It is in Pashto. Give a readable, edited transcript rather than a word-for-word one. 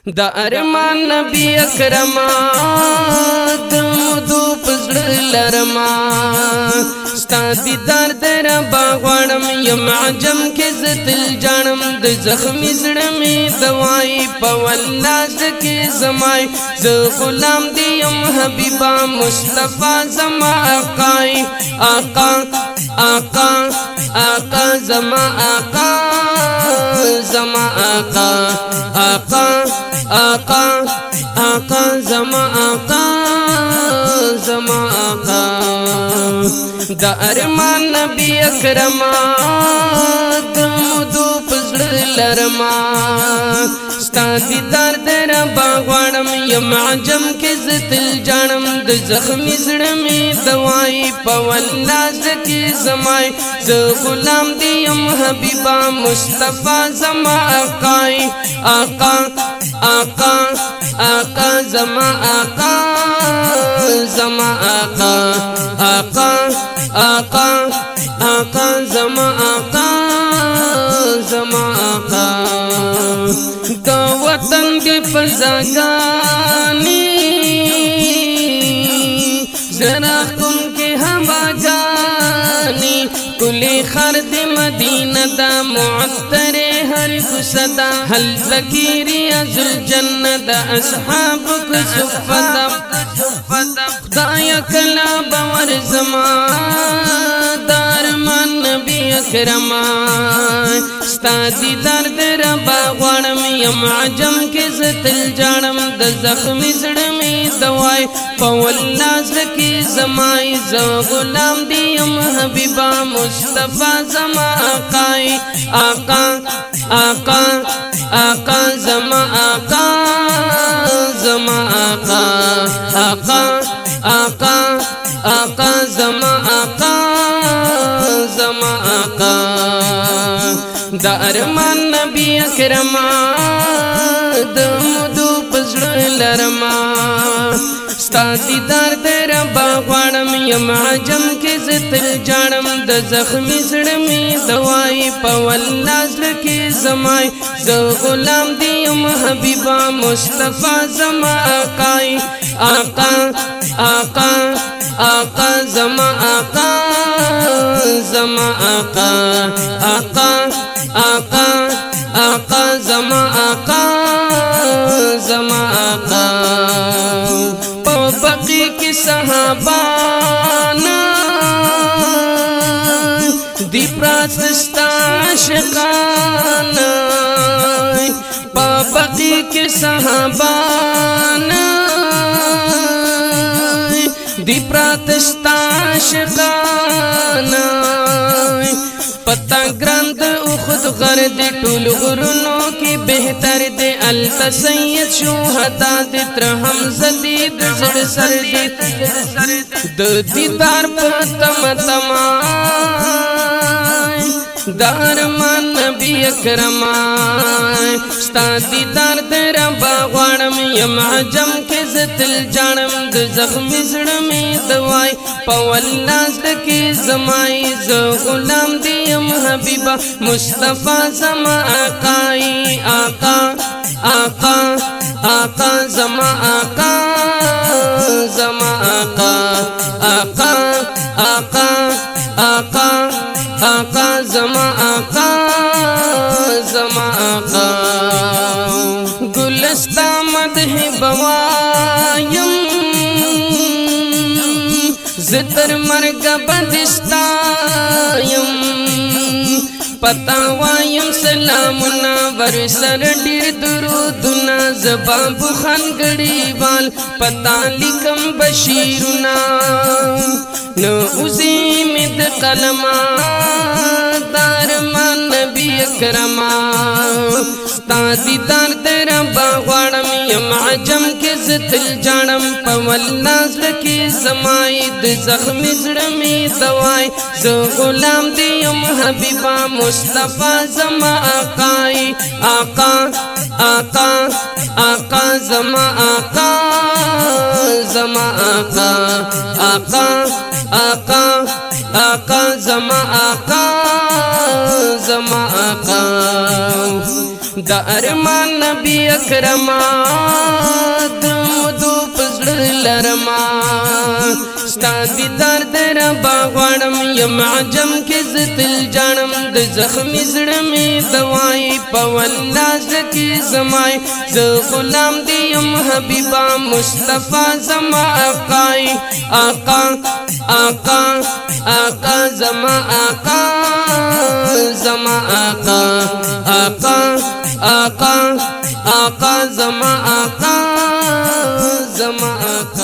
دا ارمان نبی اکرم دمدو پزړ لرما ستا دیدار در باغوانم یم عجم کې زتل جانم د زخمی زړه می دوائی پولاز کې زمای ز غلام دی یم حبیبا مصطفی زما آقای آقا آقا آقا زما آقا زما آقا آقا آقا آقا زما آقا زما آقا دا ارمان نبی اکرم دمدو پزړ لرما ستا دیدار در باغوانم یم عجم کې زتل جانم د زخمی زړه می دوائی پولاز کې زمای ز غلام دی یم حبیبا مصطفی زما آقای آقا آقا آقا زما آقا زما آقا آقا آقا آقا زما آقا زما آقا دا وطن دی فضاگانی زرا کن کے ہواگانی کلی خرد مدینہ دا معطر ہر کسدا حل ذکیری ازل جنت اصحاب کسفدا خدایا کلا باور زمان دار من نبی اکرم ستا دیدار در باغوانم یم عجم کې زتل جانم د زخمی زړه می دوائی پولاز کې زمای ز غلام دی یم حبیبا مصطفی زما آقای آقا آقا آقا زما آقا زما آقا آقا آقا آقا زما آقا زما آقا دا ارمان نبی اکرم دمدو پزړ لرما ستا دیدار در باغوانم یم عجم کې زتل جانم د زخمی زړه می دوائی پولاز کې زمای ز غلام دی یم حبیبا مصطفی زما آقای آقا آقا آقا زما آقا زما آقا آقا آقا آقا زما آقا زما آقا بقی کی صحابانا دی پراتستا عاشقانا بقی کی صحابانا دی پراتستا عاشقانا پتا گراند اخد غرد ټول غرونو کی بہتر دے التا سید شوہدا دے تر حمزہ دی دزر سر دی د دیدار پتم تمائی دار من نبی اکرم ستا دیدار در باغوانم یم عجم کې زتل جانم د زخمی زړه می دوائی پولاز کې زمای ز غلام دی یم حبیبا مصطفی زما آقای آقا آقا آقا زما آقا زما آقا آقا آقا آقا آقا زما آقا زما آقا گلستا مدح بوایم زتر مرگ بدستایم پتا وایم سلامنا ورسر ډیر درودنا زباب خان غړیوال پتا لیکم بشیرنا نو عظیم د قلم دار من نبی اکرم ستا دیدار در باغوانم یم عجم کې زتل جانم پولاز کې زمای د زخمی زړه می دوائی ز غلام دی یم حبیبا مصطفی زما آقای آقا آقا آقا زما آقا زما آقا آقا آقا آقا زما آقا زما آقا دا ارمان نبی اکرما دمدو پزړ لرما ستا دیدار در با غواړم یم عجم کې زتل جانم د زخمی زړه می دوائی پولاز کې زمای ز غلام دی یم حبیبا مصطفی زما آقای آقا آقا آقا زما آقا زما آقا آقا آقا آقا زما آقا زما آقا